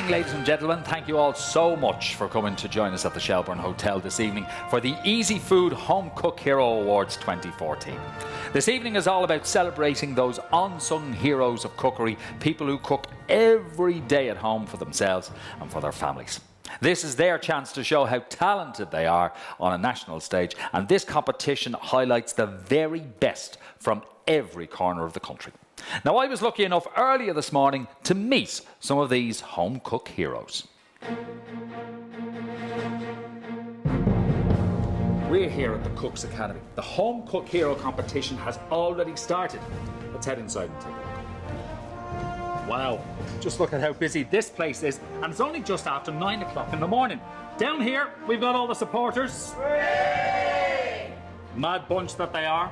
ladies and gentlemen. Thank you all so much for coming to join us at the Shelbourne Hotel this evening for the Easy Food Home Cook Hero Awards 2014. This evening is all about celebrating those unsung heroes of cookery, people who cook every day at home for themselves and for their families. This is their chance to show how talented they are on a national stage, and this competition highlights the very best from every corner of the country. Now, I was lucky enough earlier this morning to meet some of these home cook heroes. We're here at the Cooks Academy. The Home Cook Hero competition has already started. Let's head inside and take a look. Wow, just look at how busy this place is, and it's only just after 9 o'clock in the morning. Down here, we've got all the supporters. Hooray! Mad bunch that they are.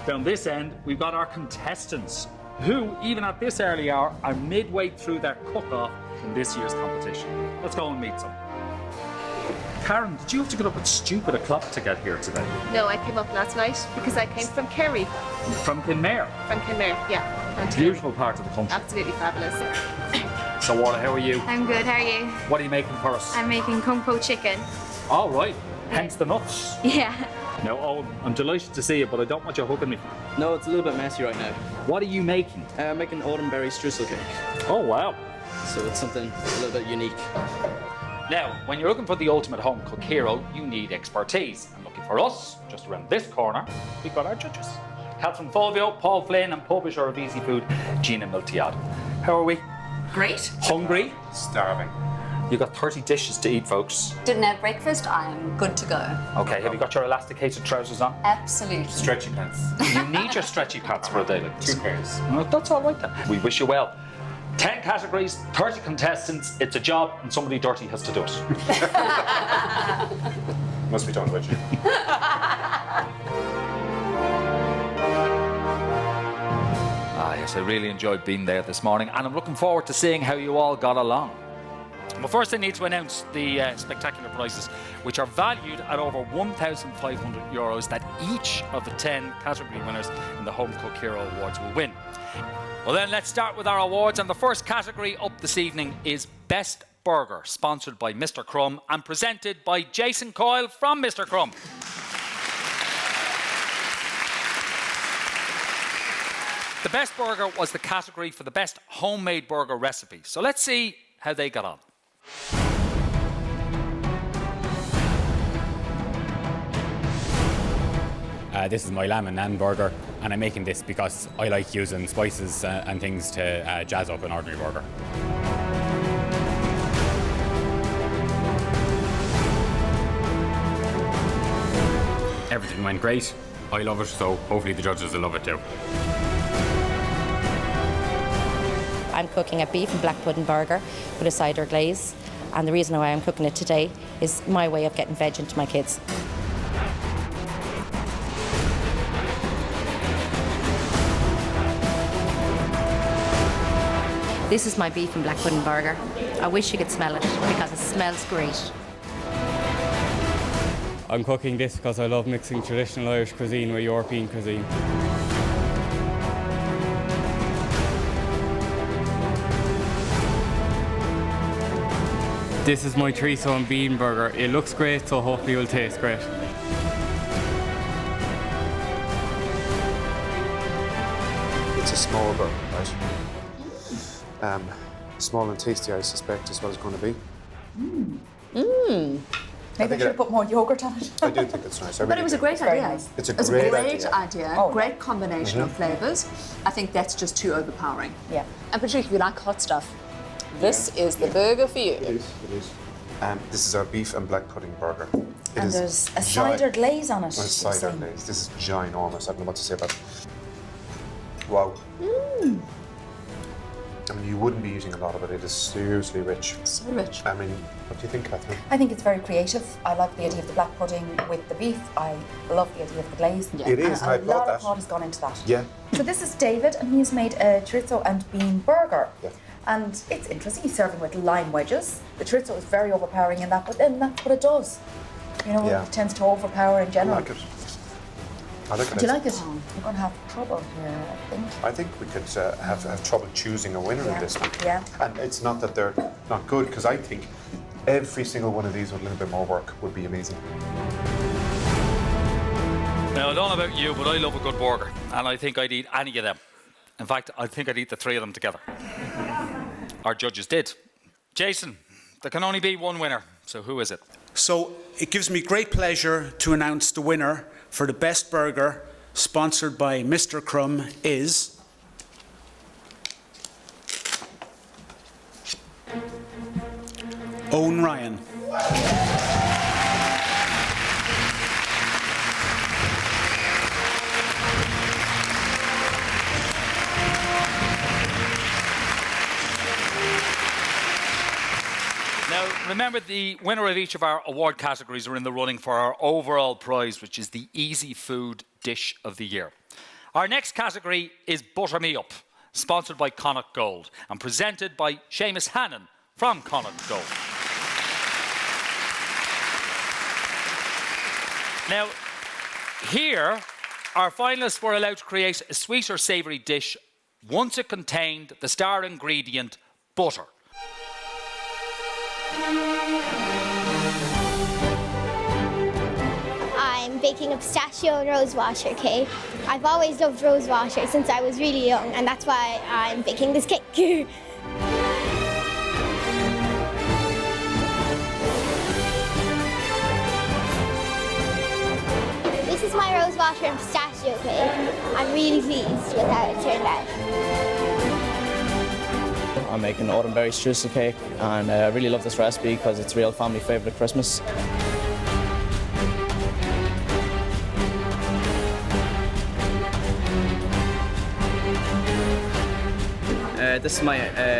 Down this end, we've got our contestants, who, even at this early hour, are midway through their cook-off in this year's competition. Let's go and meet some. Karen, did you have to get up at stupid o'clock to get here today? No, I came up last night because I came from Kerry. From Kinmare? From Kinmare, yeah. Beautiful part of the country. Absolutely fabulous. So, Warda, how are you? I'm good, how are you? What are you making for us? I'm making kung po chicken. All right, hence the nuts. Yeah. Now, Owen, I'm delighted to see you, but I don't want you hugging me. No, it's a little bit messy right now. What are you making? I'm making autumnberry streusel cake. Oh, wow. So it's something a little bit unique. Now, when you're looking for the ultimate home cook hero, you need expertise. And looking for us, just around this corner, we've got our judges. Catherine Fulvio, Paul Flynn, and publisher of Easy Food, Gina Miltiad. How are we? Great. Hungry? Starving. You've got 30 dishes to eat, folks. Didn't have breakfast, I am good to go. Okay, have you got your elasticated trousers on? Absolutely. Stretchy pants. You need your stretchy pants for a day like this. 2 pairs. Well, that's all right then. We wish you well. 10 categories, 30 contestants. It's a job, and somebody dirty has to do it. Must be done with you. Yes, I really enjoyed being there this morning, and I'm looking forward to seeing how you all got along. But first I need to announce the spectacular prizes, which are valued at over €1,500 that each of the 10 category winners in the Home Cook Hero Awards will win. Well then, let's start with our awards, and the first category up this evening is Best Burger, sponsored by Mr. Crumb and presented by Jason Coyle from Mr. Crumb. The Best Burger was the category for the best homemade burger recipe. So let's see how they got on. This is my lamb and naan burger, and I'm making this because I like using spices and things to jazz up an ordinary burger. Everything went great. I love it, so hopefully the judges will love it too. I'm cooking a beef and black pudding burger with a cider glaze, and the reason why I'm cooking it today is my way of getting veg into my kids. This is my beef and black pudding burger. I wish you could smell it because it smells great. I'm cooking this because I love mixing traditional Irish cuisine with European cuisine. This is my chorizo and bean burger. It looks great, so hopefully it will taste great. It's a small burger, right? Small and tasty, I suspect, is what it's going to be. Maybe I should have put more yogurt on it. I do think it's nice. But it was a great idea. It's a great idea. Oh, great combination of flavours. I think that's just too overpowering. Yeah. And particularly if you like hot stuff, this is the burger for you. It is. This is our beef and black pudding burger. And there's a cider glaze on it. A cider glaze. This is ginormous. I don't know what to say about it. Wow. I mean, you wouldn't be using a lot of it. It is seriously rich. So rich. I mean, what do you think, Catherine? I think it's very creative. I like the idea of the black pudding with the beef. I love the idea of the glaze. Yeah. It is, and I a brought lot that. of thought has gone into that. Yeah. So this is David, and he's made a chorizo and bean burger. Yeah. And it's interesting. He's serving with lime wedges. The chorizo is very overpowering in that, but then that's what it does. You know, Yeah. it tends to overpower in I general. like it. I look at Do you it. like it? You're going to have trouble here, I think. I think we could have trouble choosing a winner in this one. Yeah. And it's not that they're not good, because I think every single one of these with a little bit more work would be amazing. Now, I don't know about you, but I love a good burger, and I think I'd eat any of them. In fact, I think I'd eat the 3 of them together. Our judges did. Jason, there can only be one winner, so who is it? So it gives me great pleasure to announce the winner for the best burger, sponsored by Mr. Crumb, is Owen Ryan. Now, remember, the winner of each of our award categories are in the running for our overall prize, which is the Easy Food Dish of the Year. Our next category is Butter Me Up, sponsored by Connacht Gold and presented by Seamus Hannon from Connacht Gold. Now, here, our finalists were allowed to create a sweet or savoury dish once it contained the star ingredient, butter. I'm baking a pistachio and rose water cake. I've always loved rose water since I was really young, and that's why I'm baking this cake. This is my rose water and pistachio cake. I'm really pleased with how it turned out. I'm making autumn berry streusel cake, and I really love this recipe because it's a real family favourite at Christmas. This is my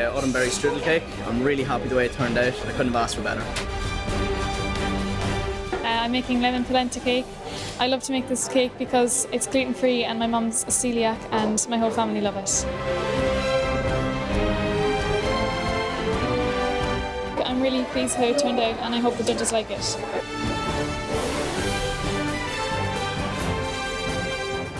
autumn berry strudel cake. I'm really happy the way it turned out. I couldn't have asked for better. I'm making lemon polenta cake. I love to make this cake because it's gluten-free and my mum's a celiac and my whole family love it. I'm really pleased how it turned out and I hope the judges like it.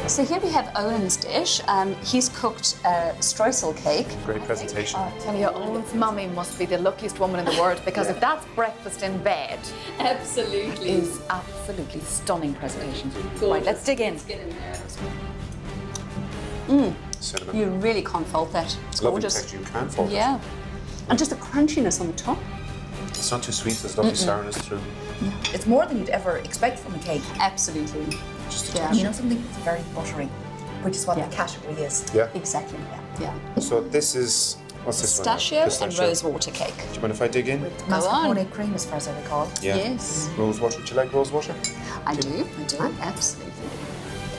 So here we have Owen's dish. He's cooked streusel cake. Great presentation. I tell you, Owen's mummy must be the luckiest woman in the world, because if that's breakfast in bed, Absolutely. is absolutely stunning presentation. Right, let's dig in. Cinnamon. You really can't fault that. It's Lovely gorgeous. texture, you can fault it. Yeah. And just the crunchiness on the top. It's not too sweet, there's lovely sourness through. It's more than you'd ever expect from a cake. Absolutely. Just a Yeah. touch. You know, something that's very buttery, which is what Yeah. the category is. Yeah. Exactly. Yeah. So this is, what's this Pistachio one? and rosewater cake. Do you mind if I dig in? Mascarpone cream, as far as I recall. Yeah. Yes. Rosewater, do you like rosewater? I do. Absolutely.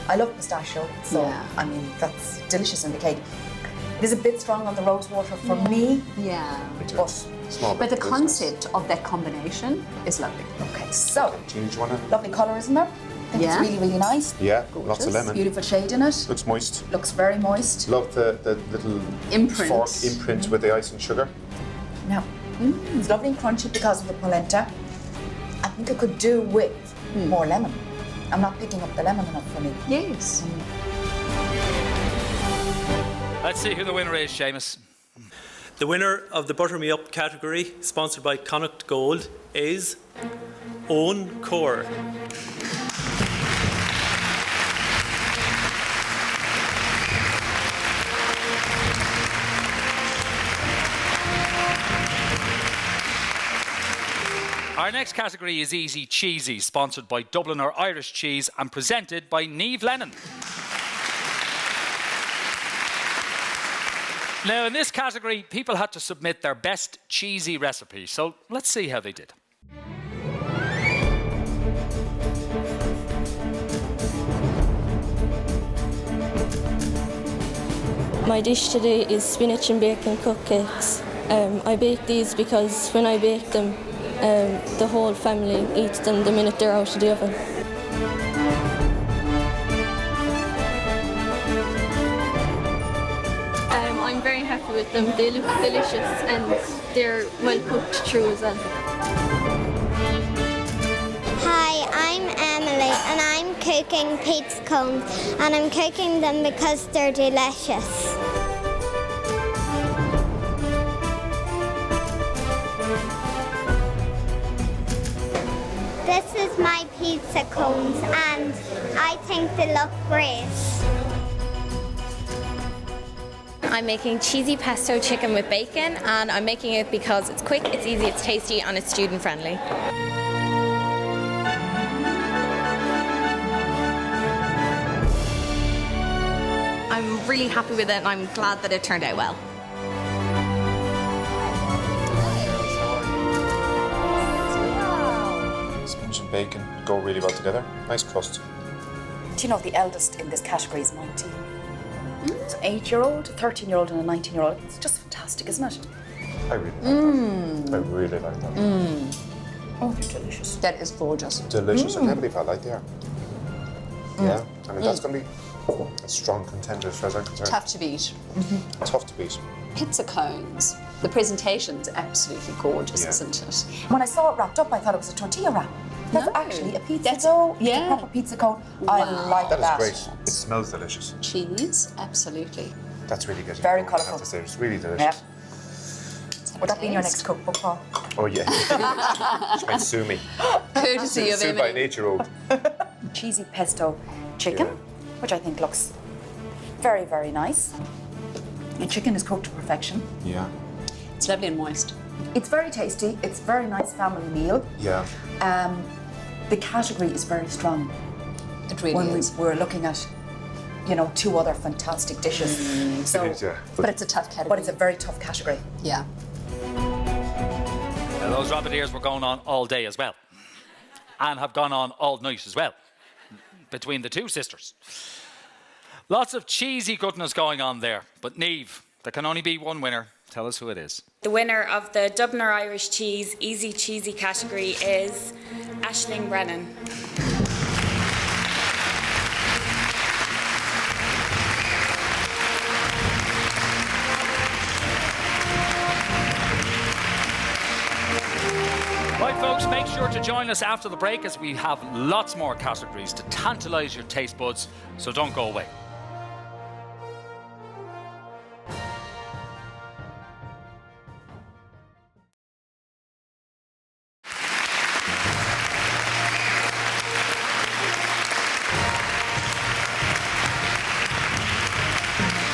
I love pistachio, so Yeah. I mean, that's delicious in the cake. It is a bit strong on the rose water for me, Yeah. Me too. but Small But the bit, isn't it? concept of that combination is lovely. okay. So, Do you want to? lovely colour, isn't there? I think Yeah. it's really, really nice. Yeah, lots of lemon. Beautiful shade in it. Looks moist. Looks very moist. Love the little Imprint. fork imprint with the ice and sugar. Now, it's lovely and crunchy because of the polenta. I think I could do with more lemon. I'm not picking up the lemon enough for me. Yes. Let's see who the winner is, Seamus. The winner of the Butter Me Up category, sponsored by Connacht Gold, is Owen Core. Our next category is Easy Cheesy, sponsored by Dubliner Irish Cheese and presented by Niamh Lennon. Now, in this category, people had to submit their best cheesy recipe, so let's see how they did. My dish today is spinach and bacon cupcakes. I bake these because when I bake them, the whole family eats them the minute they're out of the oven. I'm very happy with them. They look delicious and they're well cooked through as well. Hi, I'm Emily and I'm cooking cooking pizza cones, and I'm cooking them because they're delicious. This is my pizza cones, and I think they look great. I'm making cheesy pesto chicken with bacon, and I'm making it because it's quick, it's easy, it's tasty, and it's student friendly. I'm really happy with it, and I'm glad that it turned out well. Spinach and bacon go really well together. Nice crust. Do you know the eldest in this category is 19? It's an 8-year-old, a 13-year-old, and a 19-year-old. It's just fantastic, isn't it? I really like that. I really like that. Oh, they're delicious. That is gorgeous. Delicious. I can't believe how light they are. Yeah, I mean, that's going to be a strong contender as far as I'm concerned. Tough to beat. Tough to beat. Pizza cones. The presentation's absolutely gorgeous, Yeah. isn't it? When I saw it wrapped up, I thought it was a tortilla wrap. That's No. actually a pizza dough. It's a proper pizza cone. I like That that. is great. It smells delicious. Cheese, absolutely. That's really good. Very I have colourful. to say, it's really Yeah. delicious. Would that be in your next cookbook, Paul? Oh, yeah. She might sue me. Courtesy of Sued by an Emily. 8-year-old. Cheesy pesto chicken, Yeah. which I think looks very, very nice. The chicken is cooked to perfection. Yeah. It's lovely and moist. It's very tasty. It's a very nice family meal. Yeah. The category is very strong. It really when is. we're looking at, you know, 2 other fantastic dishes. So, It is, yeah. But it's a tough category. but it's a very tough category. Yeah. Now, those rabbit ears were going on all day as well. And have gone on all night as well. Between the two sisters. Lots of cheesy goodness going on there. But Niamh, there can only be one winner. Tell us who it is. The winner of the Dubliner Irish Cheese Easy Cheesy category is Aisling Brennan. Right, folks, make sure to join us after the break as we have lots more categories to tantalise your taste buds, so don't go away.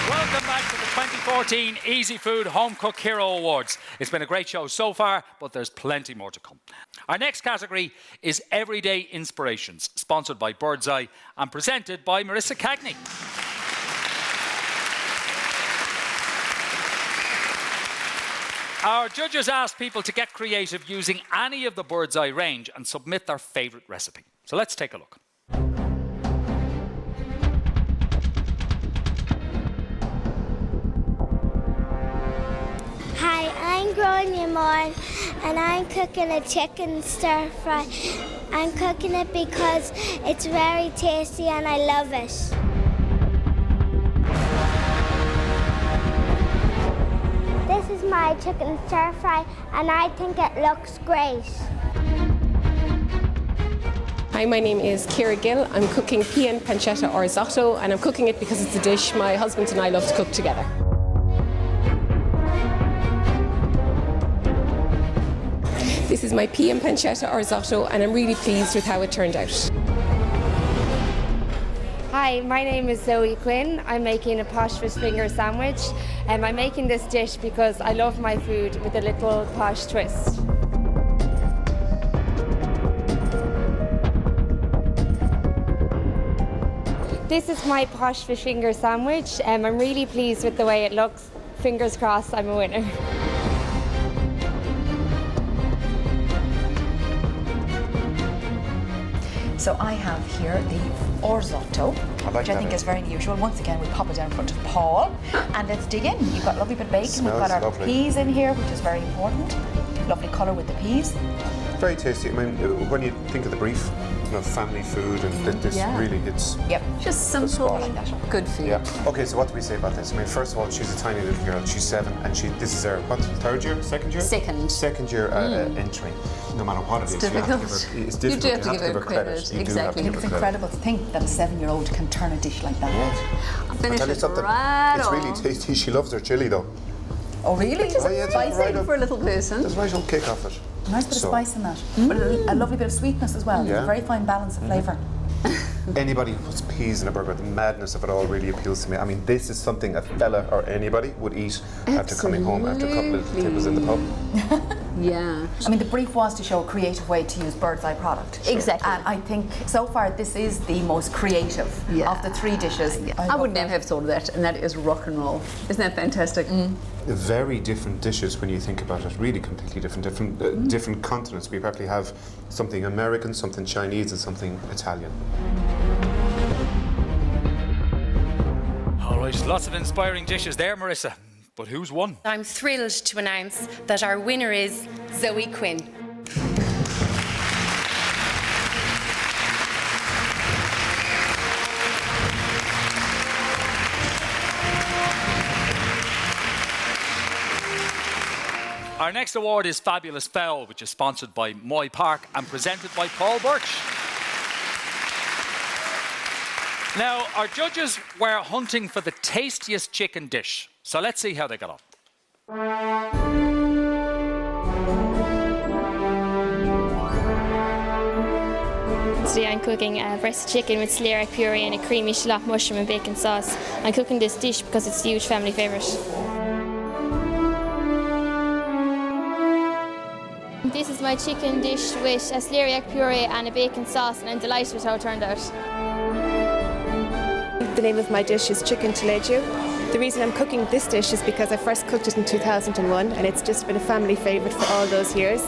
Welcome back to the 2014 Easy Food Home Cook Hero Awards. It's been a great show so far, but there's plenty more to come. Our next category is Everyday Inspirations, sponsored by Birdseye and presented by Marissa Cagney. Our judges asked people to get creative using any of the Birdseye range and submit their favourite recipe. So let's take a look. Hi, I'm Gronya Moore, and I'm cooking a chicken stir fry. I'm cooking it because it's very tasty and I love it. This is my chicken stir fry, and I think it looks great. Hi, my name is Ciara Gill. I'm cooking pea and pancetta or risotto, and I'm cooking it because it's a dish my husband and I love to cook together. This is my pea and pancetta or risotto, and I'm really pleased with how it turned out. Hi, my name is Zoe Quinn. I'm making a posh fish finger sandwich, and I'm making this dish because I love my food with a little posh twist. This is my posh fish finger sandwich. I'm really pleased with the way it looks. Fingers crossed, I'm a winner. So I have here the orzotto, which I think is very unusual. Once again, we pop it down in front of Paul, and let's dig in. You've got a lovely bit of bacon. We've got our lovely. peas in here, which is very important. Lovely colour with the peas. very tasty. I mean, when you think of the brief, family food, and this really hits. Yep. Just simple, good food. Yeah. Okay, so what do we say about this? I mean, first of all, she's a tiny little girl. She's 7, and this is her third year, second year? Second year entry. No matter what it is, difficult. It's difficult. You do have to give her credit. Exactly. It's incredible to think that a 7-year-old can turn a dish like that. I'll tell you something. It's really tasty. She loves her chili though. Oh really? Which is spicy for a little person. There's a right old kick off it. Nice bit of spice in that, but a lovely bit of sweetness as well. There's a very fine balance of flavour. Anybody who puts peas in a burger, the madness of it all really appeals to me. I mean, this is something a fella or anybody would eat after coming home after a couple of tables in the pub. Yeah. I mean, the brief was to show a creative way to use bird's eye product. Exactly. And I think so far this is the most creative of the 3 dishes. I would never have thought of that, and that is rock and roll. Isn't that fantastic? Very different dishes when you think about it. Really completely different. Different continents. We probably have something American, something Chinese, and something Italian. All right, lots of inspiring dishes there, Marissa. But who's won? I'm thrilled to announce that our winner is Zoe Quinn. Our next award is Fabulous Fowl, which is sponsored by Moy Park and presented by Paul Birch. Now, our judges were hunting for the tastiest chicken dish, so let's see how they got on. Today I'm cooking breast chicken with celeriac puree and a creamy shallot mushroom and bacon sauce. I'm cooking this dish because it's a huge family favourite. This is my chicken dish with a celeriac puree and a bacon sauce, and I'm delighted with how it turned out. The name of my dish is chicken taleggio. The reason I'm cooking this dish is because I first cooked it in 2001 and it's just been a family favourite for all those years.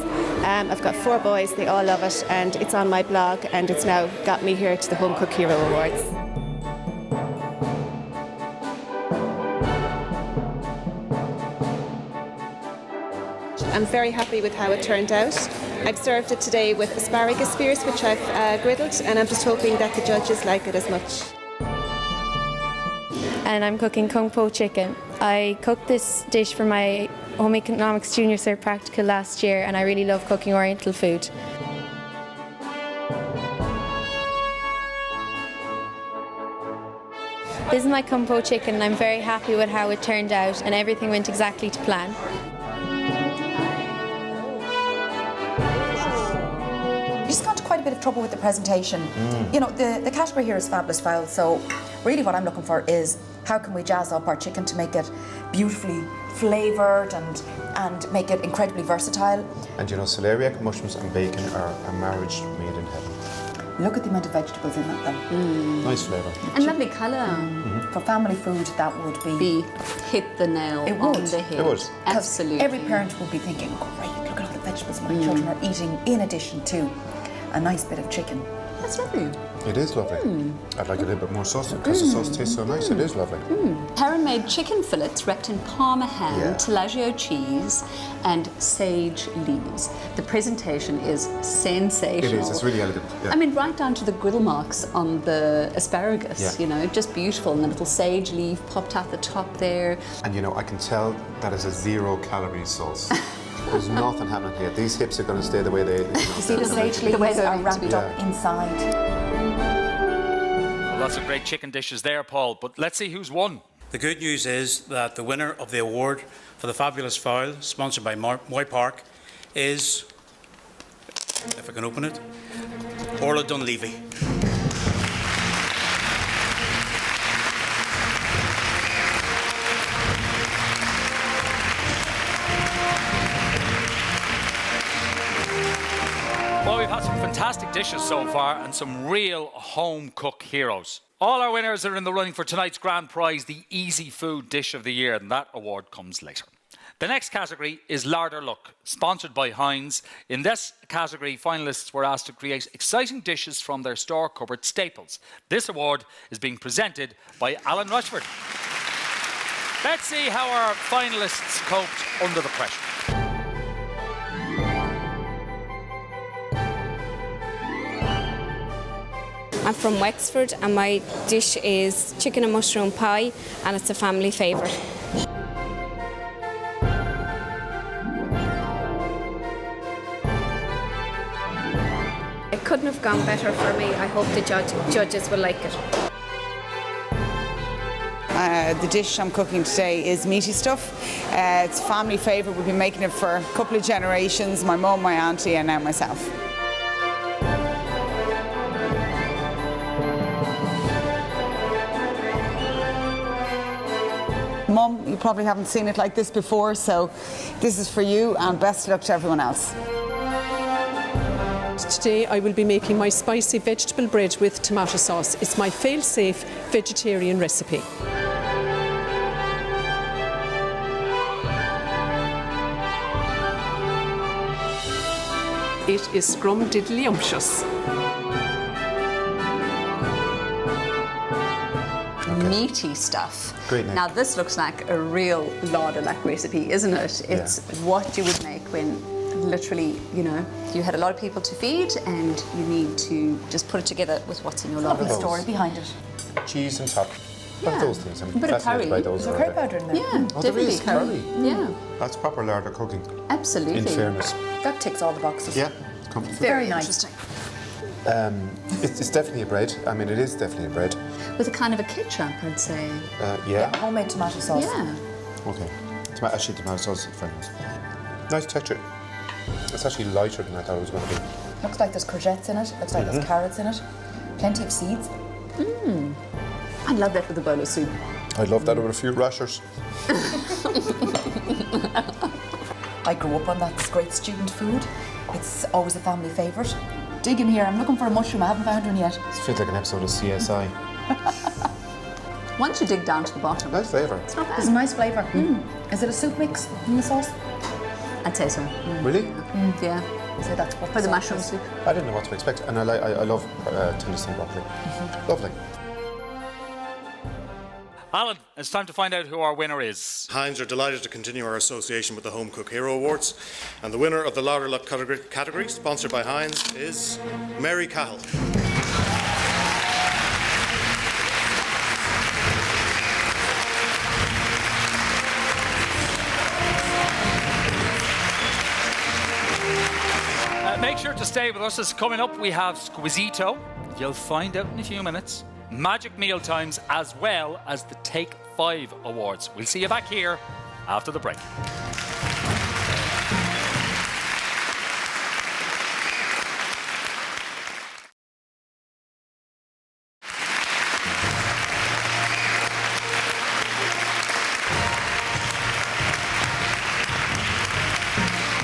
I've got 4 boys, they all love it, and it's on my blog, and it's now got me here to the Home Cook Hero Awards. I'm very happy with how it turned out. I've served it today with asparagus spears, which I've griddled, and I'm just hoping that the judges like it as much. And I'm cooking kung po chicken. I cooked this dish for my Home Economics Junior Cert Practical last year, and I really love cooking Oriental food. This is my kung po chicken, and I'm very happy with how it turned out, and everything went exactly to plan. You just got into quite a bit of trouble with the presentation. You know, the category here is Fabulous Fowl, so really what I'm looking for is how can we jazz up our chicken to make it beautifully flavoured and make it incredibly versatile. And you know, celeriac, mushrooms and bacon are a marriage made in heaven. Look at the amount of vegetables in that though. Nice flavour. And lovely colour. For family food, that would be hit the nail on the head. It would. Absolutely. Every parent would be thinking, great, look at all the vegetables my children are eating, in addition to a nice bit of chicken. That's lovely. It is lovely. I'd like a little bit more sauce because the sauce tastes so nice. It is lovely. Karen made chicken fillets wrapped in Parma ham, taleggio cheese, and sage leaves. The presentation is sensational. It is. It's really elegant. Yeah. I mean, right down to the griddle marks on the asparagus. You know, just beautiful, and the little sage leaf popped out the top there. And you know, I can tell that is a 0-calorie sauce. There's nothing happening here. These hips are going to stay the way they. You see the sage leaves are wrapped up inside. Well, lots of great chicken dishes there, Paul. But let's see who's won. The good news is that the winner of the award for the Fabulous Fowl, sponsored by Moy Park, is, if I can open it, Orla Dunleavy. Well, we've had some fantastic dishes so far and some real home cook heroes. All our winners are in the running for tonight's grand prize, the Easy Food Dish of the Year, and that award comes later. The next category is Larder Look, sponsored by Heinz. In this category, finalists were asked to create exciting dishes from their store cupboard staples. This award is being presented by Alan Rushford. Let's see how our finalists coped under the pressure. I'm from Wexford and my dish is chicken and mushroom pie and it's a family favourite. It couldn't have gone better for me. I hope the judges will like it. The dish I'm cooking today is meaty stuff. It's a family favourite. We've been making it for a couple of generations, my mum, my auntie and now myself. Mum, you probably haven't seen it like this before, so this is for you and best of luck to everyone else. Today I will be making my spicy vegetable bread with tomato sauce. It's my fail-safe vegetarian recipe. It is scrumdiddlyumptious. Meaty stuff. Great name. Now this looks like a real Larder-like recipe, isn't it? It's what you would make when literally, you know, you had a lot of people to feed and you need to just put it together with what's in your Larder. Lovely story behind it. Cheese and top. What are those things? I'm A bit of fascinated curry. by those. Is there curry powder in there? Yeah, Oh, there definitely is curry. Yeah, That's proper Larder cooking. absolutely. In fairness. That ticks all the boxes. Yeah, it's comfort food. Very nice. interesting. It's definitely a bread. I mean, it is definitely a bread. With a kind of a ketchup, I'd say. Yeah. Homemade tomato sauce. Yeah. Okay. Actually, tomato sauce is very nice. Nice texture. It's actually lighter than I thought it was going to be. Looks like there's courgettes in it. Looks like there's carrots in it. Plenty of seeds. I'd love that with a bowl of soup. I'd love that with a few rashers. I grew up on that. It's great student food. It's always a family favourite. Dig in here. I'm looking for a mushroom. I haven't found one yet. This feels like an episode of CSI. Once you dig down to the bottom. Nice flavour. It's not bad. It's a nice flavour. Is it a soup mix in the sauce? I'd say so. Really? Yeah. So that's what For the sauce mushroom is. soup. I didn't know what to expect, and I love Tennyson broccoli. Lovely. Alan, it's time to find out who our winner is. Heinz are delighted to continue our association with the Home Cook Hero Awards, and the winner of the Larder Luck category, sponsored by Heinz, is Mary Cahill. Make sure to stay with us. As coming up, we have Squisito. You'll find out in a few minutes. Magic Meal Times, as well as the Take 5 Awards. We'll see you back here after the break.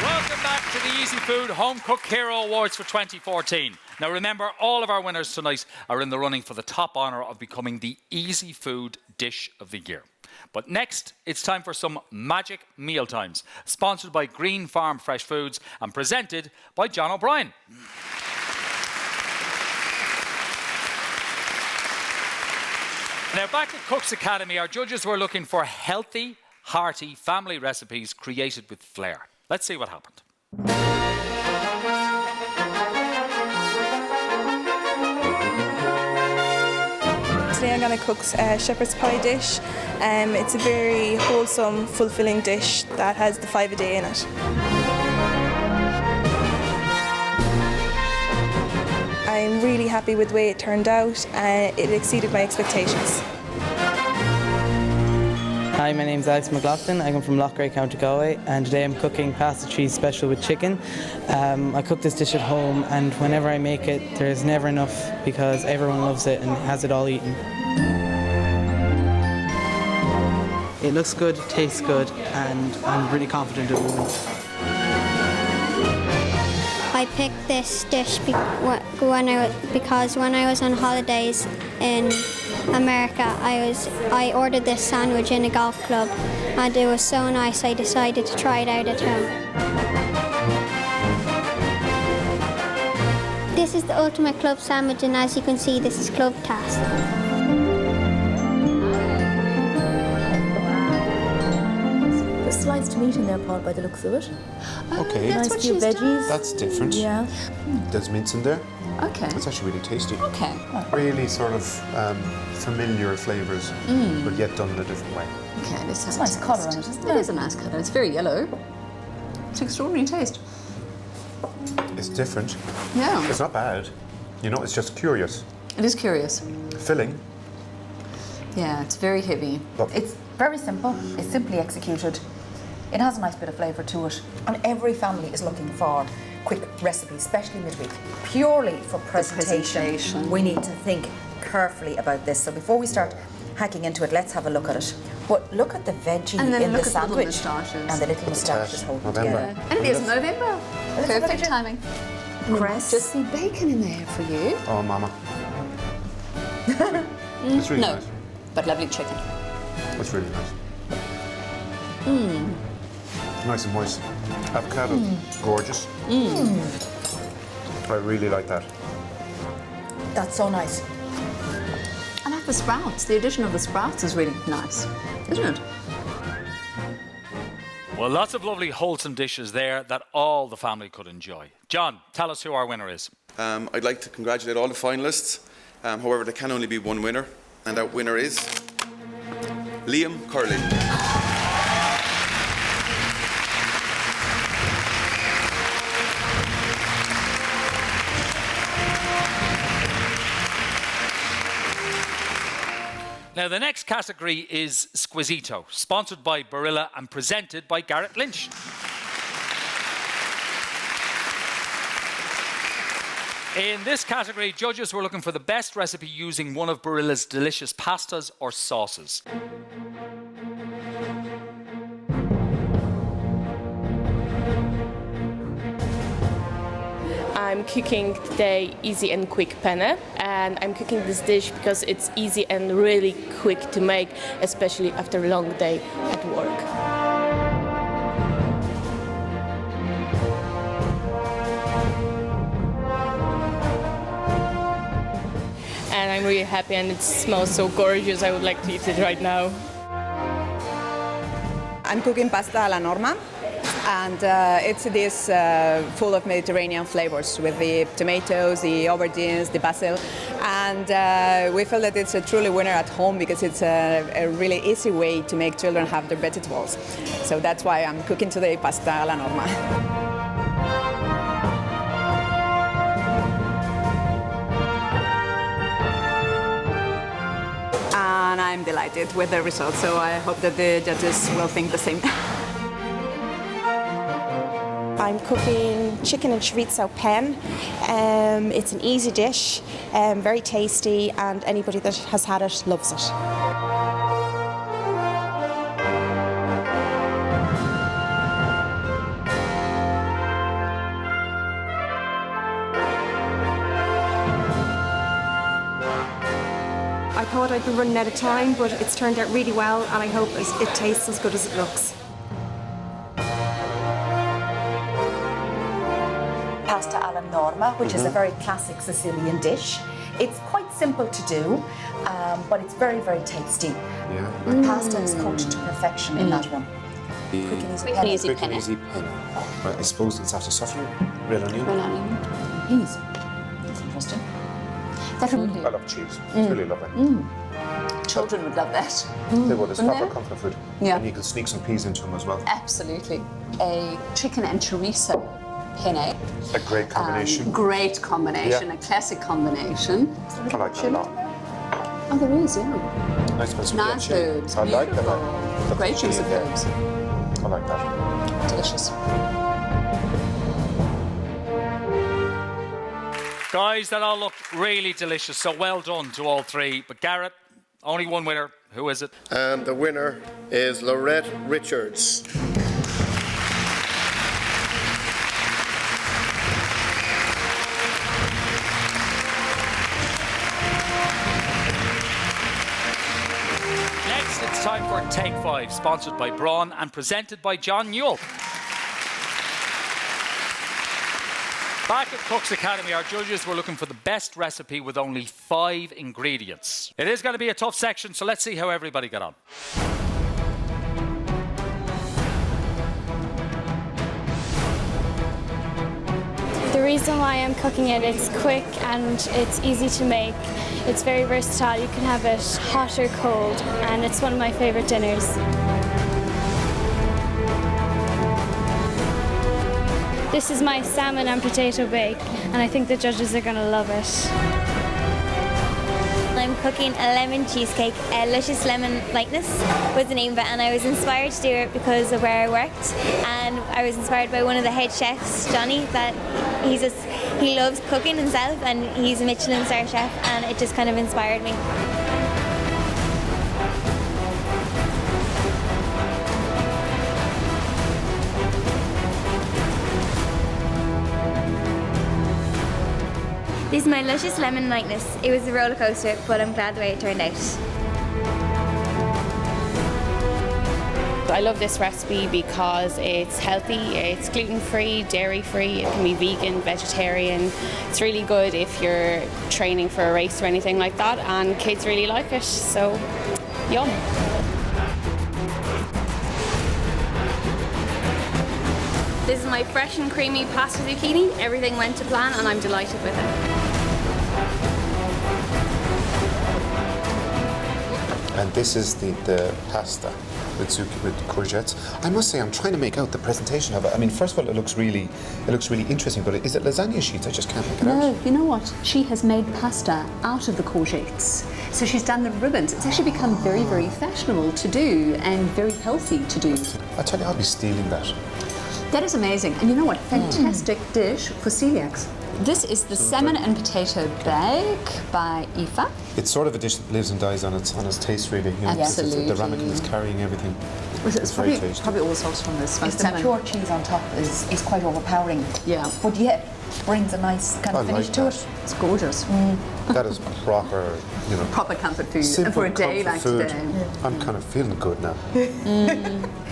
Welcome back to the Easy Food Home Cook Hero Awards for 2014. Now remember, all of our winners tonight are in the running for the top honour of becoming the Easy Food Dish of the Year. But next, it's time for some Magic Meal Times, sponsored by Green Farm Fresh Foods and presented by John O'Brien. Now, back at Cook's Academy, our judges were looking for healthy, hearty family recipes created with flair. Let's see what happened. Today I'm going to cook a shepherd's pie dish. It's a very wholesome, fulfilling dish that has the 5 a day in it. I'm really happy with the way it turned out. It exceeded my expectations. Hi, my name's Alex McLaughlin. I come from Loughrea, County Galway, and today I'm cooking pasta cheese special with chicken. I cook this dish at home, and whenever I make it, there's never enough because everyone loves it and has it all eaten. It looks good, tastes good, and I'm really confident it will win. I picked this dish because when I was on holidays in America, I ordered this sandwich in a golf club, and it was so nice I decided to try it out at home. This is the ultimate club sandwich, and as you can see, this is club task. There's sliced meat in there, Paul, by the looks of it. Okay. Nice few veggies. That's different. Yeah. There's mince in there. Okay. It's actually really tasty. Okay. Really sort of familiar flavours, but yet done in a different way. Okay, let's have It's a nice taste. colour on it, isn't It it? is a nice colour. It's very yellow. It's an extraordinary taste. It's different. Yeah. It's not bad. You know, it's just curious. It is curious. Filling. Yeah, it's very heavy. It's very simple. It's simply executed. It has a nice bit of flavour to it. And every family is looking for quick recipes, especially midweek. Purely for presentation, we need to think carefully about this. So before we start hacking into it, let's have a look at it. But look at the veggie And then in look the at the little sandwich. moustaches. And the little moustaches holding November. together. And it is November. Perfect timing. Cress. Just see bacon in there for you. Oh, mama. It's really No, nice. but lovely chicken. It's really nice. Nice and moist. Avocado, gorgeous. I really like that. That's so nice. I like the sprouts. The addition of the sprouts is really nice, isn't it? Well, lots of lovely, wholesome dishes there that all the family could enjoy. John, tell us who our winner is. I'd like to congratulate all the finalists. However, there can only be one winner, and that winner is Liam Curley. Now, the next category is Squisito, sponsored by Barilla and presented by Garrett Lynch. In this category, judges were looking for the best recipe using one of Barilla's delicious pastas or sauces. I'm cooking today easy and quick penne, and I'm cooking this dish because it's easy and really quick to make, especially after a long day at work. And I'm really happy, and it smells so gorgeous. I would like to eat it right now. I'm cooking pasta alla norma, and it's a dish full of Mediterranean flavors with the tomatoes, the aubergines, the basil, and we feel that it's a truly winner at home because it's a really easy way to make children have their vegetables. So that's why I'm cooking today pasta alla norma. And I'm delighted with the results, so I hope that the judges will think the same. I'm cooking chicken and chorizo pen. It's an easy dish, very tasty, and anybody that has had it loves it. I thought I'd be running out of time, but it's turned out really well, and I hope it tastes as good as it looks. Pasta alla norma, which is a very classic Sicilian dish. It's quite simple to do, but it's very, very tasty. Yeah. The pasta is cooked to perfection in that one. Quick and easy Quick penne. and easy penne. Right, I suppose it's after suffering. Red onion. Red onion. Peas. That's interesting. I love cheese. It's really lovely. Children would love that. They would. It's Wouldn't proper they? comfort food. Yeah. And you can sneak some peas into them as well. Absolutely. A chicken and chorizo penne. A great combination. Great combination, Yeah. a classic combination. I like that a lot. Oh, there is, yeah. Nice bit of Nice chili. herbs. I like that. Beautiful. Great use of Yeah. herbs. I like that. Delicious. Guys, that all looked really delicious, so well done to all three. But Garrett, only one winner. Who is it? And the winner is Lorette Richards. Next, it's time for Take 5, sponsored by Braun and presented by John Newell. Back at Cook's Academy, our judges were looking for the best recipe with only 5 ingredients. It is going to be a tough section, so let's see how everybody got on. The reason why I'm cooking it, it's quick and it's easy to make. It's very versatile. You can have it hot or cold, and it's one of my favourite dinners. This is my salmon and potato bake, and I think the judges are going to love it. I'm cooking a lemon cheesecake. Luscious Lemon Lightness was the name of it, and I was inspired to do it because of where I worked, and I was inspired by one of the head chefs, Johnny, that he loves cooking himself, and he's a Michelin star chef, and it just kind of inspired me. This is my Luscious Lemon Lightness. It was a roller coaster, but I'm glad the way it turned out. I love this recipe because it's healthy, it's gluten-free, dairy-free, it can be vegan, vegetarian. It's really good if you're training for a race or anything like that, and kids really like it, so yum. This is my fresh and creamy pasta zucchini. Everything went to plan and I'm delighted with it. And this is the pasta with courgettes. I must say, I'm trying to make out the presentation of it. I mean, first of all, it looks really interesting, but is it lasagna sheets? I just can't make it out. No, you know what? She has made pasta out of the courgettes. So she's done the ribbons. It's actually become very, very fashionable to do and very healthy to do. I tell you, I'll be stealing that. That is amazing. And you know what? Fantastic dish for celiacs. This is the salmon and potato bake by Aoife. It's sort of a dish that lives and dies on its taste, really. You know, Absolutely. The ramekin is carrying everthing. It's very tasty. probably all sorts from this. The pure cheese on top is quite overpowering. Yeah. But yet brings a nice kind of finish to it. It's gorgeous. That is proper, you know. Proper comfort food Simple for a day comfort like food. today. I'm kind of feeling good now.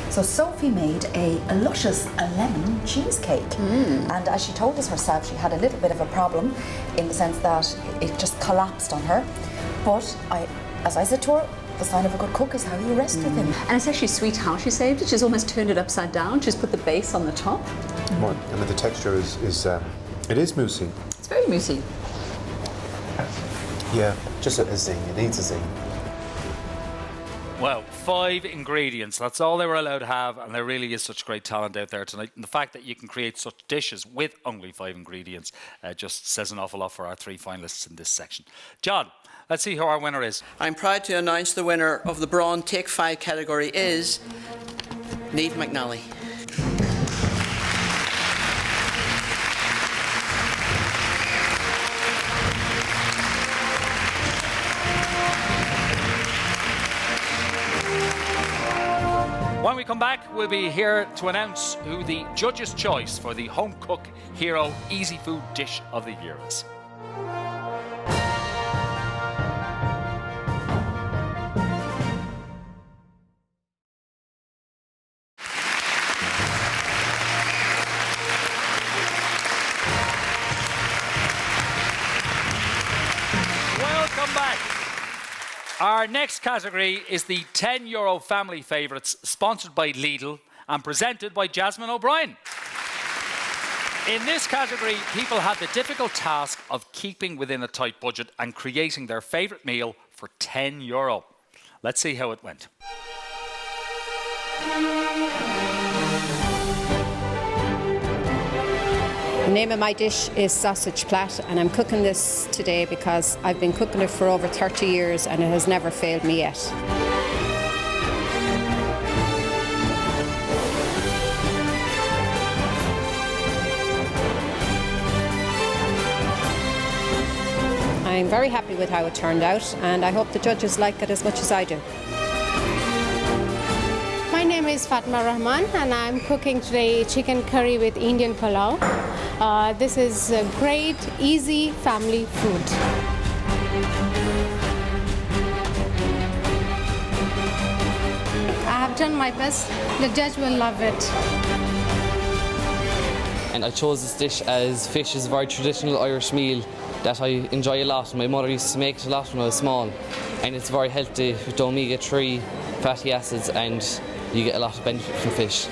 So Sophie made a luscious lemon cheesecake, and as she told us herself, she had a little bit of a problem in the sense that it just collapsed on her. But as I said to her, the sign of a good cook is how you rest with him. And it's actually sweet how she saved it. She's almost turned it upside down. She's put the base on the top. Well, I mean, the texture is it is moussey. It's very moussey. Yeah, just a zing. It needs a zing. Well, 5 ingredients. That's all they were allowed to have, and there really is such great talent out there tonight. And the fact that you can create such dishes with only 5 ingredients just says an awful lot for our 3 finalists in this section. John, let's see who our winner is. I'm proud to announce the winner of the Brawn Take 5 category is Niamh McNally. When we come back, we'll be here to announce who the judge's choice for the Home Cook Hero Easy Food Dish of the Year is. Welcome back. Our next category is the €10 family favourites, sponsored by Lidl and presented by Jasmine O'Brien. In this category, people had the difficult task of keeping within a tight budget and creating their favourite meal for €10. Let's see how it went. The name of my dish is sausage plat, and I'm cooking this today because I've been cooking it for over 30 years and it has never failed me yet. I'm very happy with how it turned out, and I hope the judges like it as much as I do. My name is Fatma Rahman, and I'm cooking today chicken curry with Indian pulao. This is a great, easy family food. I have done my best. The judge will love it. And I chose this dish as fish is a very traditional Irish meal that I enjoy a lot. My mother used to make it a lot when I was small, and it's very healthy with omega-3 fatty acids, and you get a lot of benefit from fish.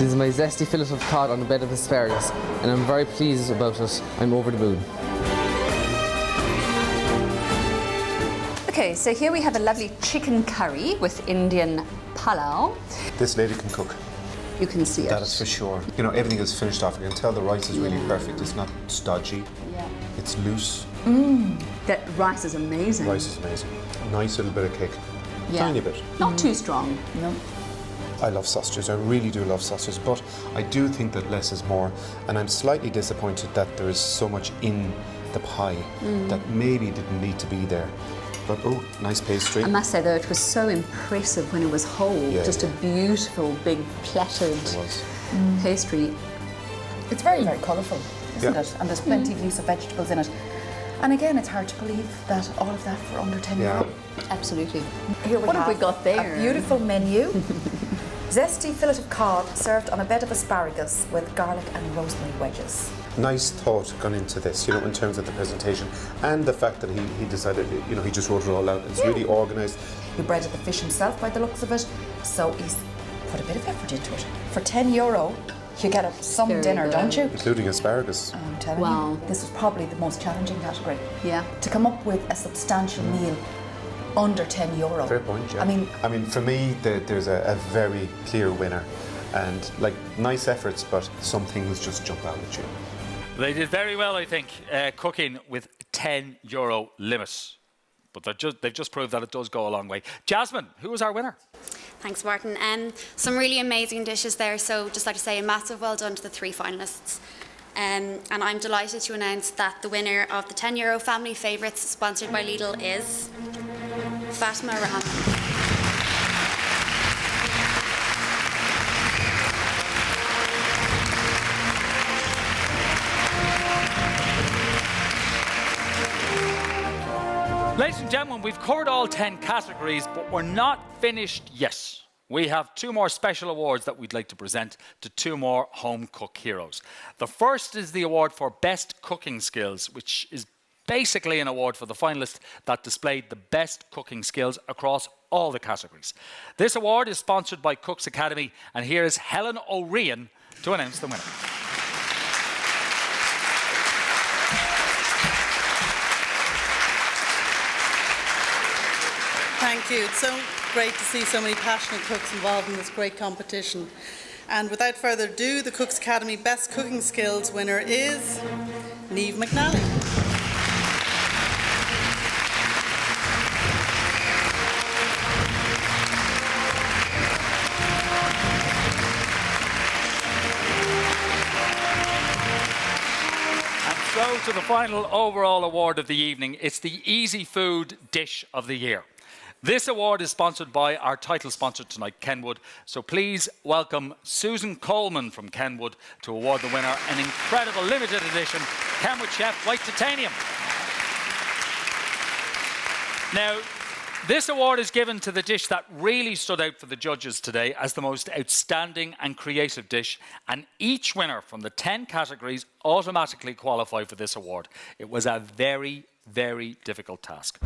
This is my zesty fillet of cod on a bed of asparagus, and I'm very pleased about it. I'm over the moon. Okay, so here we have a lovely chicken curry with Indian palau. This lady can cook. You can see it. That is for sure. You know, everything is finished off. You can tell the rice is really perfect. It's not stodgy. Yeah. It's loose. That rice is amazing. Rice is amazing. Nice little bit of kick. Yeah. Tiny bit. Not too strong. No. I love sausages. I really do love sausages, but I do think that less is more. And I'm slightly disappointed that there is so much in the pie that maybe didn't need to be there. But oh, nice pastry. I must say though, it was so impressive when it was whole. Just a beautiful, big, plattered pastry. It's very, very colourful, isn't it? And there's plenty of use of vegetables in it. And again, it's hard to believe that all of that for under €10. Absolutely. Here we What have have we got there? A beautiful menu. Zesty fillet of cod served on a bed of asparagus with garlic and rosemary wedges. Nice thought gone into this, you know, in terms of the presentation and the fact that he decided, you know, he just wrote it all out. It's really organised. He breaded the fish himself by the looks of it, so he's put a bit of effort into it. For €10, you get some dinner, don't you? Including asparagus. I'm telling you, this was probably the most challenging category. Yeah. To come up with a substantial meal under €10. Fair point, yeah. I mean, for me, there's a very clear winner. And, like, nice efforts, but some things just jump out at you. They did very well, I think, cooking with €10 limit. But they've just proved that it does go a long way. Jasmine, who was our winner? Thanks, Martin. Some really amazing dishes there. So just like to say a massive well done to the 3 finalists. And I'm delighted to announce that the winner of the €10 Family Favourites sponsored by Lidl is Fatima Rahman. Ladies and gentlemen, we've covered all 10 categories, but we're not finished yet. We have 2 more special awards that we'd like to present to 2 more home cook heroes. The first is the award for Best Cooking Skills, which is basically an award for the finalists that displayed the best cooking skills across all the categories. This award is sponsored by Cooks Academy, and here is Helen O'Rian to announce the winner. Thank you. It's so great to see so many passionate cooks involved in this great competition. And without further ado, the Cooks Academy Best Cooking Skills winner is Niamh McNally. So to the final overall award of the evening, it's the Easy Food Dish of the Year. This award is sponsored by our title sponsor tonight, Kenwood. So please welcome Susan Coleman from Kenwood to award the winner an incredible limited edition Kenwood Chef White Titanium. Now, this award is given to the dish that really stood out for the judges today as the most outstanding and creative dish, and each winner from the 10 categories automatically qualify for this award. It was a very, very difficult task.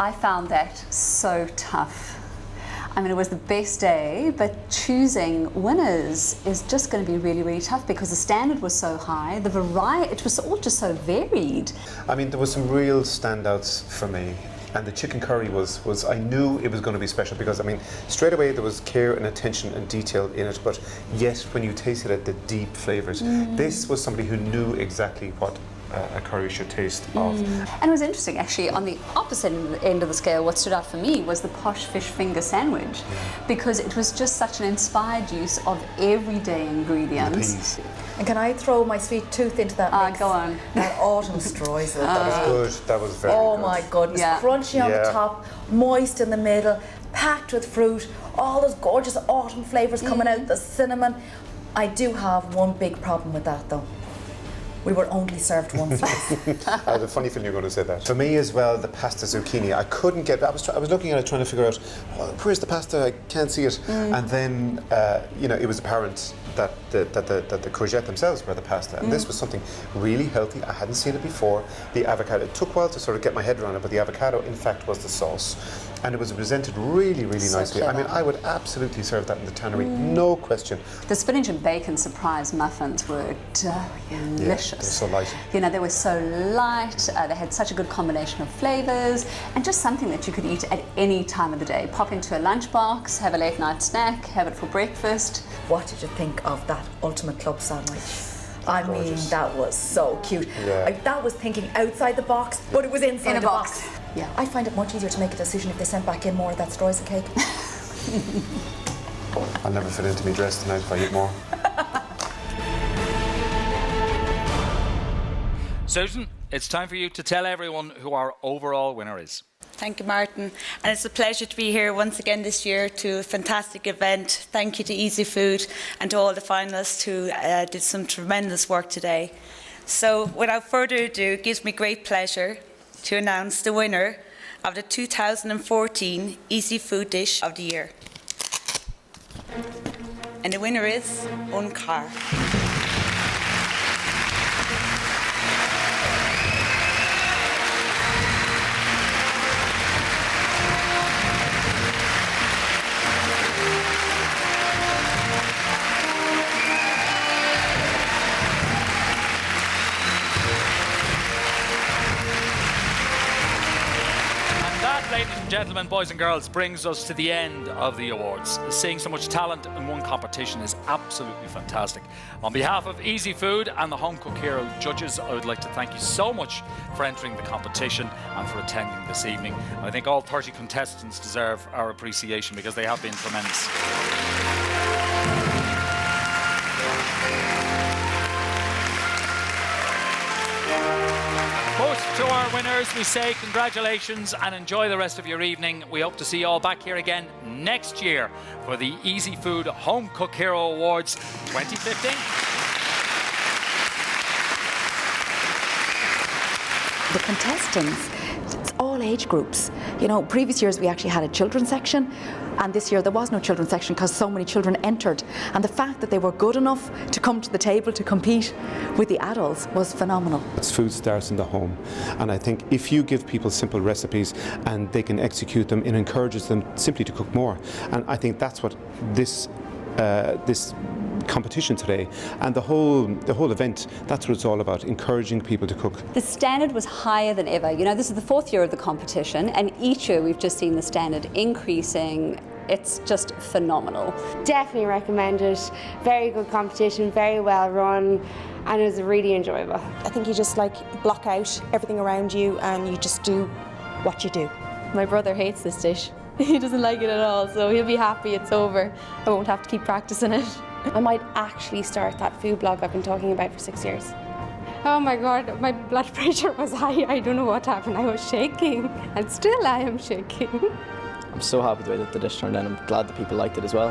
I found that so tough. I mean, it was the best day, but choosing winners is just going to be really, really tough because the standard was so high, the variety, it was all just so varied. I mean, there was some real standouts for me. And the chicken curry was I knew it was going to be special because, I mean, straight away there was care and attention and detail in it, but yet when you tasted it, the deep flavours. This was somebody who knew exactly what a curry should taste of. And it was interesting, actually, on the opposite end of the scale, what stood out for me was the posh fish finger sandwich, because it was just such an inspired use of everyday ingredients. And can I throw my sweet tooth into that mix? Go on. That autumn streusel. That was good. That was very good. Oh my goodness. Crunchy on the top, moist in the middle, packed with fruit, all those gorgeous autumn flavours coming out, the cinnamon. I do have one big problem with that though. We were only served one slice. I had a funny feeling you were going to say that. For me as well, the pasta zucchini. I couldn't get. I was looking at it, trying to figure out where's the pasta. I can't see it. And then, you know, it was apparent that the courgette themselves were the pasta, and this was something really healthy. I hadn't seen it before. The avocado. It took a while to sort of get my head around it, but the avocado, in fact, was the sauce. and it was presented really, really So nicely. I clever. mean, I would absolutely serve that in the tannery, no question. The spinach and bacon surprise muffins were delicious. Yeah, they're so light. You know, they were so light, they had such a good combination of flavours, and just something that you could eat at any time of the day. Pop into a lunchbox, have a late night snack, have it for breakfast. What did you think of that ultimate club sandwich? I mean, that was so cute. Yeah. That was thinking outside the box, but it was inside In a the box. Yeah. I find it much easier to make a decision if they sent back in more of that Streusel cake. I'll never fit into my dress tonight if I eat more. Susan, it's time for you to tell everyone who our overall winner is. Thank you, Martin. And it's a pleasure to be here once again this year to a fantastic event. Thank you to Easy Food and to all the finalists who did some tremendous work today. So without further ado, it gives me great pleasure to announce the winner of the 2014 Easy Food Dish of the Year. And the winner is Unkar. Ladies and gentlemen, boys and girls, brings us to the end of the awards. Seeing so much talent in one competition is absolutely fantastic. On behalf of Easy Food and the Home Cook Hero judges, I would like to thank you so much for entering the competition and for attending this evening. I think all 30 contestants deserve our appreciation because they have been tremendous. Both to our winners, we say congratulations and enjoy the rest of your evening. We hope to see you all back here again next year for the Easy Food Home Cook Hero Awards 2015. The contestants, it's all age groups. You know, previous years we actually had a children's section, and this year there was no children's section because so many children entered. And the fact that they were good enough to come to the table to compete with the adults was phenomenal. Food starts in the home, and I think if you give people simple recipes and they can execute them, it encourages them simply to cook more. And I think that's what this competition today and the whole event, that's what it's all about, encouraging people to cook. The standard was higher than ever. You know, this is the 4th year of the competition, and each year we've just seen the standard increasing. It's just phenomenal. Definitely recommend it. Very good competition, very well run, and it was really enjoyable. I think you just block out everything around you and you just do what you do. My brother hates this dish. He doesn't like it at all, so he'll be happy it's over. I won't have to keep practicing it. I might actually start that food blog I've been talking about for 6 years. Oh my God, my blood pressure was high. I don't know what happened. I was shaking, and still I am shaking. I'm so happy the way that the dish turned out. I'm glad that people liked it as well.